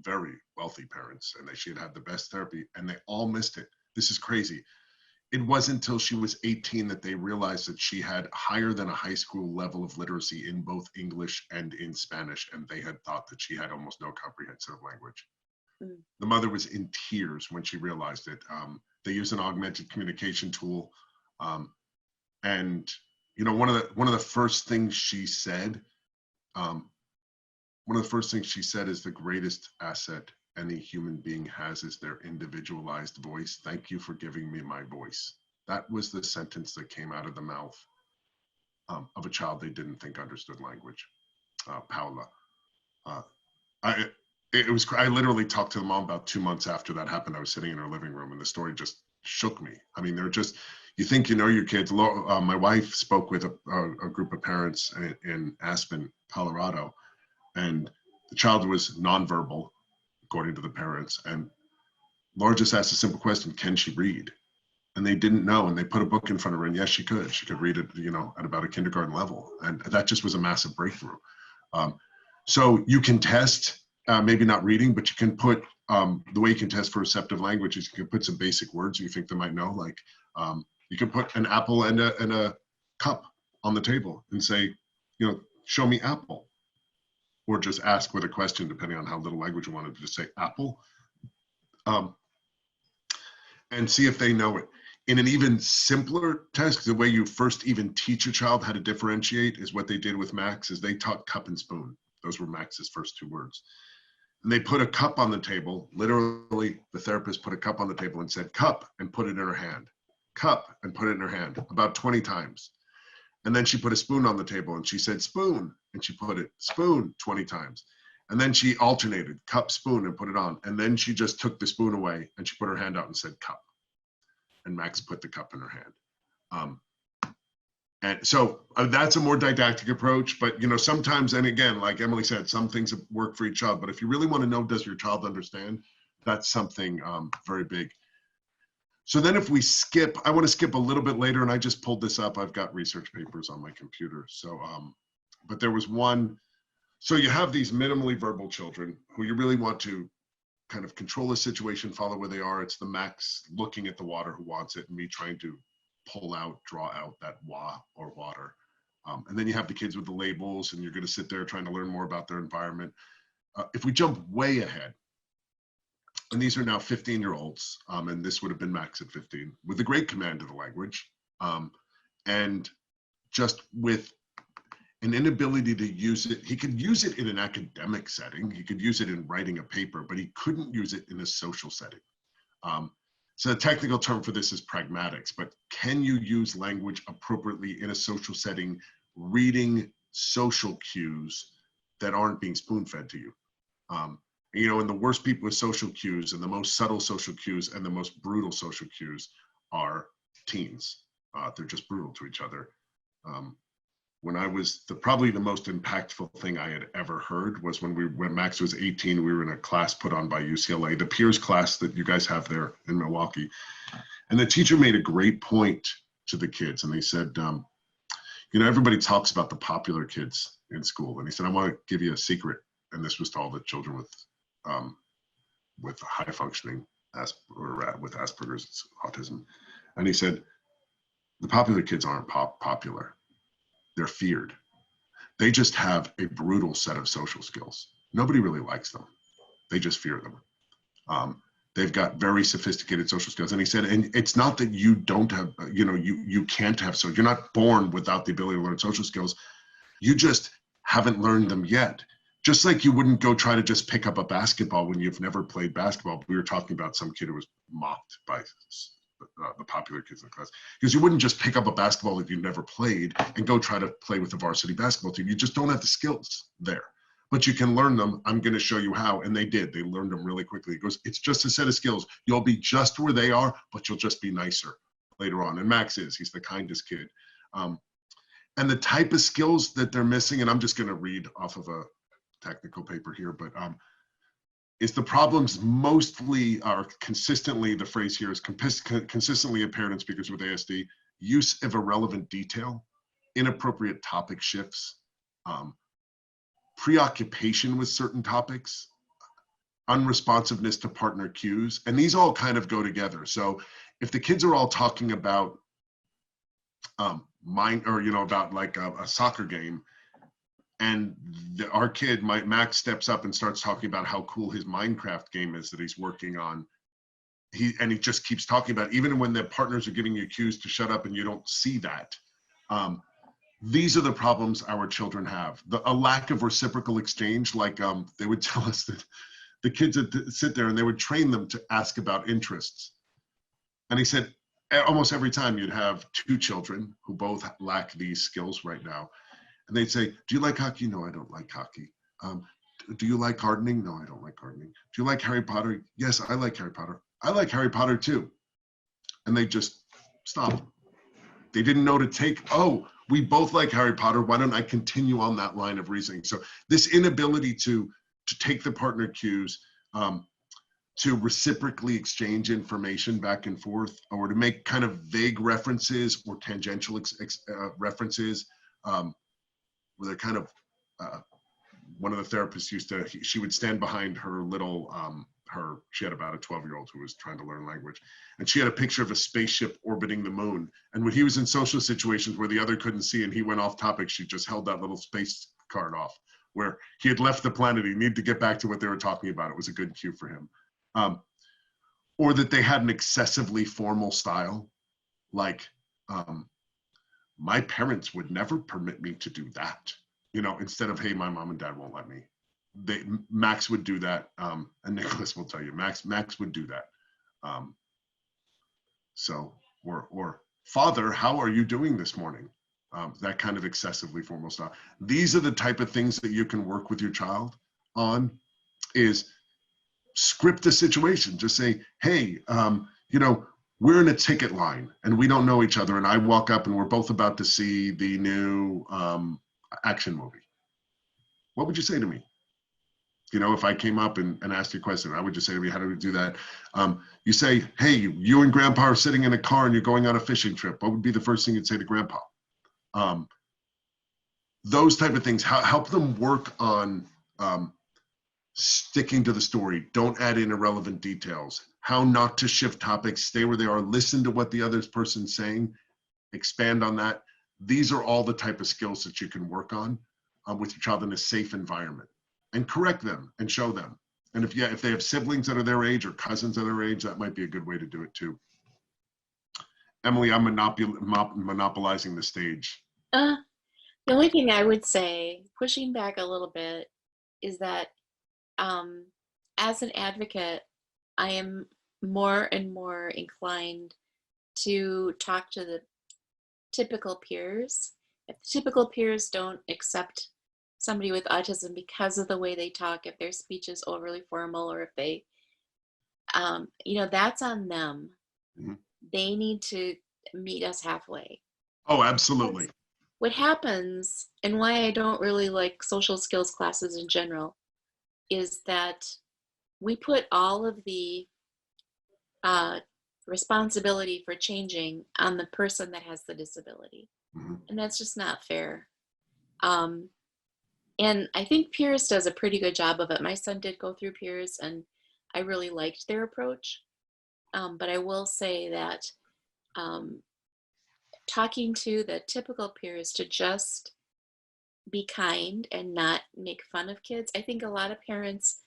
very wealthy parents, and she had had the best therapy, and they all missed it. This is crazy. It wasn't until she was 18 that they realized that she had higher than a high school level of literacy in both English and in Spanish, and they had thought that she had almost no comprehensive language. Mm. The mother was in tears when she realized it. They use an augmented communication tool, and you know, one of the first things she said, is the greatest asset any human being has is their individualized voice. Thank you for giving me my voice. That was the sentence that came out of the mouth of a child they didn't think understood language. Paula. I literally talked to the mom about 2 months after that happened. I was sitting in her living room and the story just shook me. I mean, you think you know your kids. My wife spoke with a group of parents in Aspen, Colorado, and the child was nonverbal, according to the parents. And Laura just asked a simple question: can she read? And they didn't know. And they put a book in front of her, and yes, she could. She could read it, you know, at about a kindergarten level. And that just was a massive breakthrough. So you can test, maybe not reading, but you can put the way you can test for receptive language is you can put some basic words you think they might know, like. You can put an apple and a cup on the table and say, you know, show me apple. Or just ask with a question, depending on how little language you wanted to just say apple. And see if they know it. In an even simpler test, the way you first even teach a child how to differentiate is what they did with Max, is they taught cup and spoon. Those were Max's first 2 words. And they put a cup on the table. Literally, the therapist put a cup on the table and said, cup, and put it in her hand. Cup, and put it in her hand about 20 times. And then she put a spoon on the table and she said spoon, and she put it spoon 20 times. And then she alternated cup, spoon, and put it on. And then she just took the spoon away and she put her hand out and said cup. And Max put the cup in her hand. And so that's a more didactic approach, but you know, sometimes, and again, like Emily said, some things work for each child, but if you really want to know, does your child understand? That's something very big. So then if we skip, I want to skip a little bit later, and I just pulled this up. I've got research papers on my computer. So, but there was one, so you have these minimally verbal children who you really want to kind of control the situation, follow where they are. It's the Max looking at the water who wants it, and me trying to draw out that wa or water. And then you have the kids with the labels, and you're going to sit there trying to learn more about their environment. If we jump way ahead, and these are now 15-year-olds, and this would have been Max at 15, with a great command of the language, and just with an inability to use it. He could use it in an academic setting. He could use it in writing a paper, but he couldn't use it in a social setting. So the technical term for this is pragmatics, but can you use language appropriately in a social setting, reading social cues that aren't being spoon-fed to you? You know, and the worst people with social cues and the most subtle social cues and the most brutal social cues are teens. They're just brutal to each other. When I was, probably the most impactful thing I had ever heard was when Max was 18, we were in a class put on by UCLA, the peers class that you guys have there in Milwaukee. And the teacher made a great point to the kids. And they said, you know, everybody talks about the popular kids in school. And he said, I want to give you a secret. And this was to all the children with high functioning with Asperger's autism. And he said, the popular kids aren't popular. They're feared. They just have a brutal set of social skills. Nobody really likes them. They just fear them. They've got very sophisticated social skills. And he said, and it's not that you don't have, you know, you can't have, so you're not born without the ability to learn social skills. You just haven't learned them yet. Just like you wouldn't go try to just pick up a basketball when you've never played basketball. We were talking about some kid who was mocked by the popular kids in the class, because you wouldn't just pick up a basketball that you've never played and go try to play with the varsity basketball team. You just don't have the skills there, but you can learn them. I'm going to show you how. And they did. They learned them really quickly. He goes, it's just a set of skills. You'll be just where they are, but you'll just be nicer later on. And Max he's the kindest kid. And the type of skills that they're missing, and I'm just going to read off of a technical paper here, but is the problems mostly are consistently, the phrase here is consistently impaired in speakers with ASD, use of irrelevant detail, inappropriate topic shifts, preoccupation with certain topics, unresponsiveness to partner cues, and these all kind of go together. So if the kids are all talking about about like a soccer game, and our kid, Max, steps up and starts talking about how cool his Minecraft game is that he's working on, he just keeps talking about it, even when the partners are giving you cues to shut up and you don't see that. These are the problems our children have. A lack of reciprocal exchange. Like they would tell us that the kids would sit there and they would train them to ask about interests. And he said, almost every time you'd have two children who both lack these skills right now. And they'd say, do you like hockey? No, I don't like hockey. Do you like gardening? No, I don't like gardening. Do you like Harry Potter? Yes, I like Harry Potter. I like Harry Potter too. And they just stopped. They didn't know to take, oh, we both like Harry Potter. Why don't I continue on that line of reasoning? So this inability to take the partner cues, to reciprocally exchange information back and forth, or to make kind of vague references or tangential references, where they're kind of, one of the therapists she would stand behind her little, she had about a 12-year-old who was trying to learn language, and she had a picture of a spaceship orbiting the moon. And when he was in social situations where the other couldn't see and he went off topic, she just held that little space card off where he had left the planet. He needed to get back to what they were talking about. It was a good cue for him. Or that they had an excessively formal style, like, my parents would never permit me to do that, instead of, hey, my mom and dad won't let me. Max would do that, and Nicholas will tell you, Max would do that. Or Father, how are you doing this morning? That kind of excessively formal style. These are the type of things that you can work with your child on, is script a situation. Just say, hey, we're in a ticket line and we don't know each other, and I walk up and we're both about to see the new action movie. What would you say to me? If I came up and asked you a question, I would just say to me, how do we do that? You say, hey, you and Grandpa are sitting in a car and you're going on a fishing trip. What would be the first thing you'd say to Grandpa? Those type of things, help them work on sticking to the story. Don't add in irrelevant details. How not to shift topics, stay where they are, listen to what the other person's saying, expand on that. These are all the type of skills that you can work on with your child in a safe environment, and correct them and show them. And if they have siblings that are their age or cousins that are their age, that might be a good way to do it too. Emily, I'm monopolizing the stage. The only thing I would say, pushing back a little bit, is that as an advocate, I am more and more inclined to talk to the typical peers. If the typical peers don't accept somebody with autism because of the way they talk, if their speech is overly formal, or if they, that's on them. Mm-hmm. They need to meet us halfway. Oh, absolutely. What happens, and why I don't really like social skills classes in general, is that we put all of the responsibility for changing on the person that has the disability. Mm-hmm. And that's just not fair. And I think Peers does a pretty good job of it. My son did go through Peers, and I really liked their approach. But I will say that talking to the typical peers to just be kind and not make fun of kids. I think a lot of parents,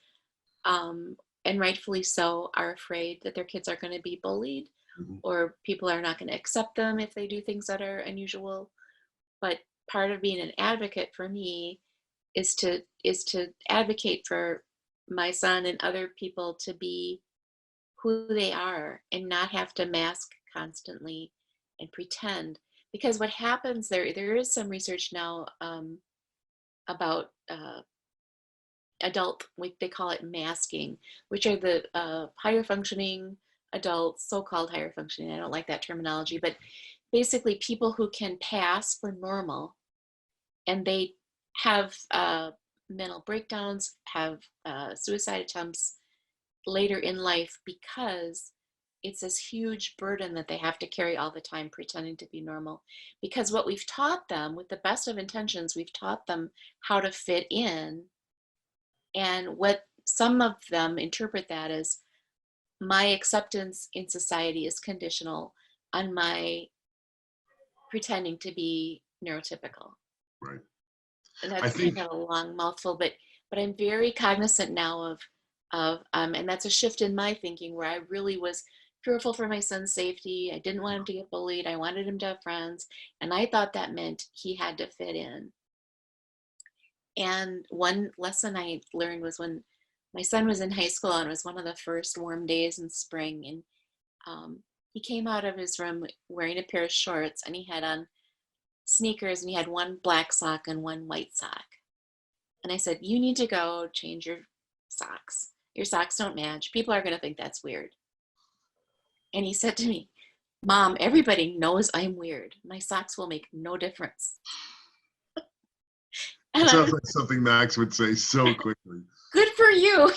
and rightfully so, are afraid that their kids are going to be bullied, mm-hmm. or people are not going to accept them if they do things that are unusual. But part of being an advocate for me is to advocate for my son and other people to be who they are and not have to mask constantly and pretend. Because what happens, there is some research now about adult, they call it masking, which are the higher functioning adults, so-called higher functioning, I don't like that terminology, but basically people who can pass for normal, and they have mental breakdowns, have suicide attempts later in life because it's this huge burden that they have to carry all the time pretending to be normal. Because what we've taught them, with the best of intentions, we've taught them how to fit in. And what some of them interpret that as, my acceptance in society is conditional on my pretending to be neurotypical. Right. And I that's think, kind of a long mouthful, but I'm very cognizant now of and that's a shift in my thinking, where I really was fearful for my son's safety. I didn't want him to get bullied. I wanted him to have friends, and I thought that meant he had to fit in. And one lesson I learned was when my son was in high school, and it was one of the first warm days in spring, and he came out of his room wearing a pair of shorts, and he had on sneakers, and he had one black sock and one white sock. And I said, you need to go change your socks. Your socks don't match. People are going to think that's weird. And he said to me, Mom, everybody knows I'm weird. My socks will make no difference. And it sounds like something Max would say so quickly. Good for you.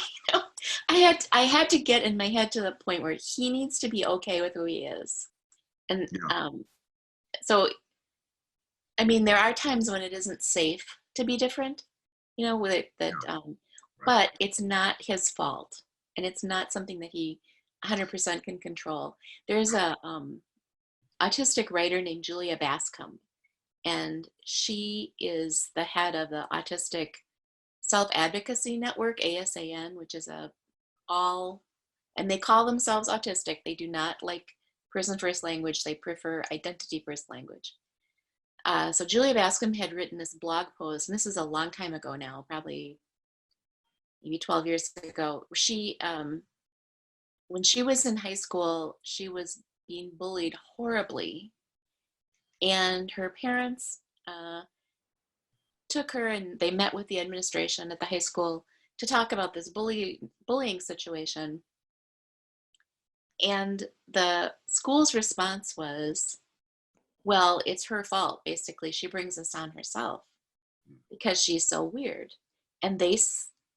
I had to get in my head to the point where he needs to be okay with who he is. And so, I mean, there are times when it isn't safe to be different, you know, with it, that, but it's not his fault, and it's not something that he 100% can control. There's a autistic writer named Julia Bascom, and she is the head of the Autistic Self-Advocacy Network, ASAN, which is and they call themselves autistic. They do not like person first language. They prefer identity first language. So Julia Bascom had written this blog post, and this is a long time ago now, probably maybe 12 years ago. She, when she was in high school, she was being bullied horribly, and her parents took her, and they met with the administration at the high school to talk about this bullying situation. And the school's response was, well, it's her fault, basically. She brings this on herself because she's so weird. And they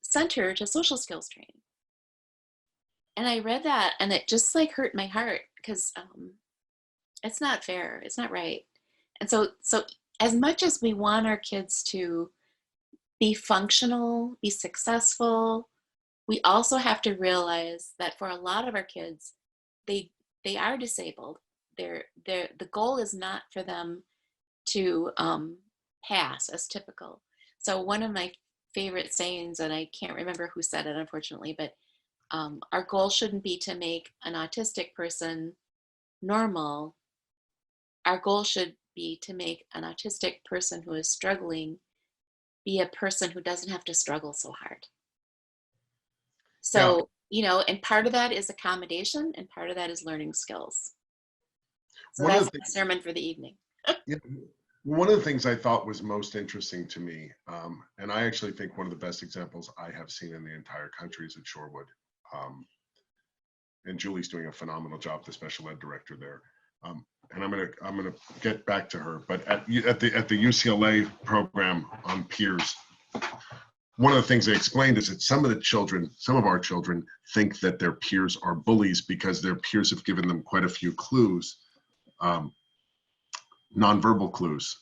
sent her to social skills training. And I read that, and it just like hurt my heart, because it's not fair. It's not right. And so as much as we want our kids to be functional, be successful, we also have to realize that for a lot of our kids, they are disabled. The goal is not for them to pass as typical. So one of my favorite sayings, and I can't remember who said it, unfortunately, but our goal shouldn't be to make an autistic person normal. Our goal should be to make an autistic person who is struggling be a person who doesn't have to struggle so hard. So, you know, and part of that is accommodation, and part of that is learning skills. So that's the sermon for the evening. One of the things I thought was most interesting to me, and I actually think one of the best examples I have seen in the entire country is at Shorewood. And Julie's doing a phenomenal job, the special ed director there. And I'm gonna get back to her, but at the UCLA program on peers, one of the things they explained is that some of our children think that their peers are bullies because their peers have given them quite a few clues, nonverbal clues,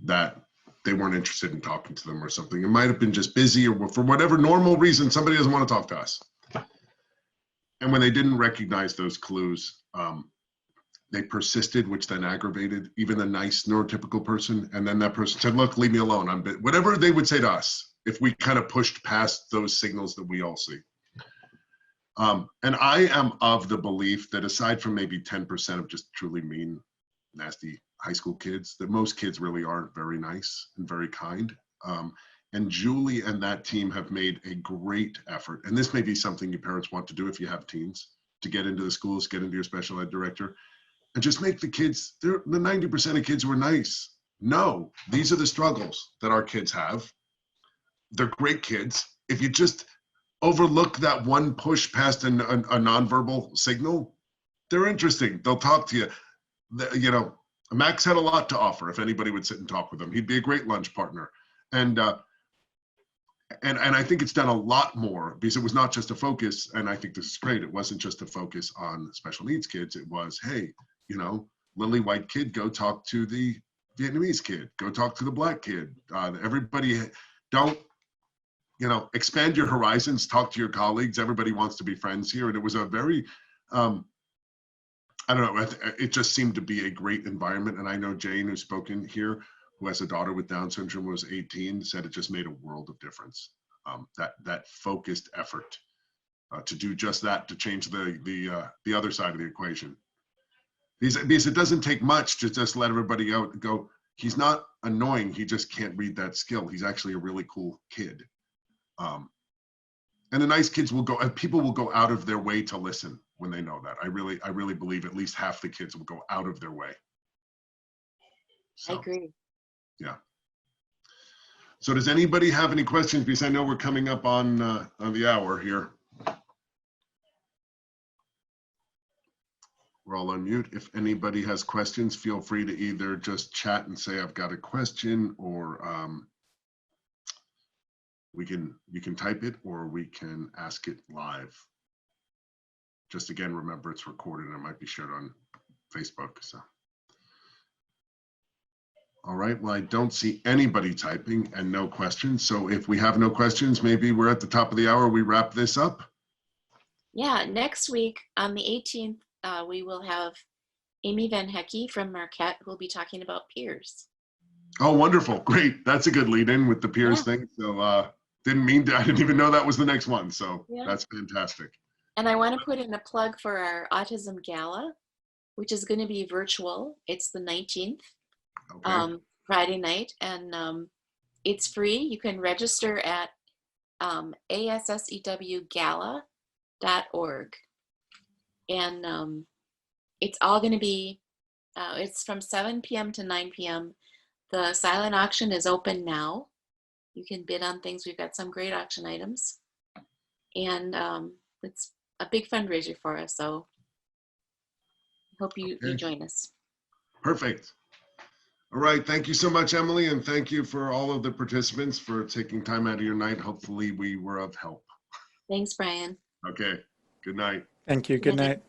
that they weren't interested in talking to them or something. It might have been just busy, or for whatever normal reason, somebody doesn't want to talk to us. And when they didn't recognize those clues, they persisted, which then aggravated even a nice neurotypical person. And then that person said, look, leave me alone. Whatever they would say to us if we kind of pushed past those signals that we all see. And I am of the belief that aside from maybe 10% of just truly mean, nasty high school kids, that most kids really are very nice and very kind. And Julie and that team have made a great effort. And this may be something your parents want to do if you have teens, to get into the schools, get into your special ed director, and just make the kids, the 90% of kids who are nice. No, these are the struggles that our kids have. They're great kids. If you just overlook that one push past a nonverbal signal, they're interesting. They'll talk to you. You know, Max had a lot to offer if anybody would sit and talk with him. He'd be a great lunch partner. And and I think it's done a lot more because it was not just a focus, and I think this is great. It wasn't just a focus on special needs kids. It was, hey, you know, lily white kid, go talk to the Vietnamese kid, go talk to the black kid. Everybody, don't, you know, expand your horizons, talk to your colleagues. Everybody wants to be friends here. And it was a very, I don't know, it just seemed to be a great environment. And I know Jane, who's spoken here, who has a daughter with Down syndrome, was 18, said it just made a world of difference. That focused effort to do just that, to change the other side of the equation. Because it doesn't take much to just let everybody out and go, he's not annoying, he just can't read that skill. He's actually a really cool kid. And the nice kids will go, and people will go out of their way to listen when they know that. I really believe at least half the kids will go out of their way. So, I agree. Yeah. So does anybody have any questions? Because I know we're coming up on the hour here. We're all on mute. If anybody has questions, feel free to either just chat and say, I've got a question, or you can type it, or we can ask it live. Just again, remember it's recorded and it might be shared on Facebook. So. All right, well, I don't see anybody typing and no questions. So if we have no questions, maybe we're at the top of the hour, we wrap this up. Yeah, next week on the 18th, we will have Amy Van Hecke from Marquette, who will be talking about peers. Oh, wonderful. Great. That's a good lead in with the peers thing. So I didn't even know that was the next one. So that's fantastic. And I want to put in a plug for our Autism Gala, which is going to be virtual. It's the 19th, Friday night, and it's free. You can register at ASSEWgala.org. And it's all going to be, it's from 7 p.m. to 9 p.m. The silent auction is open now. You can bid on things. We've got some great auction items. And it's a big fundraiser for us. So I hope you join us. Perfect. All right. Thank you so much, Emily. And thank you for all of the participants for taking time out of your night. Hopefully we were of help. Thanks, Brian. Okay. Good night. Thank you. Good night.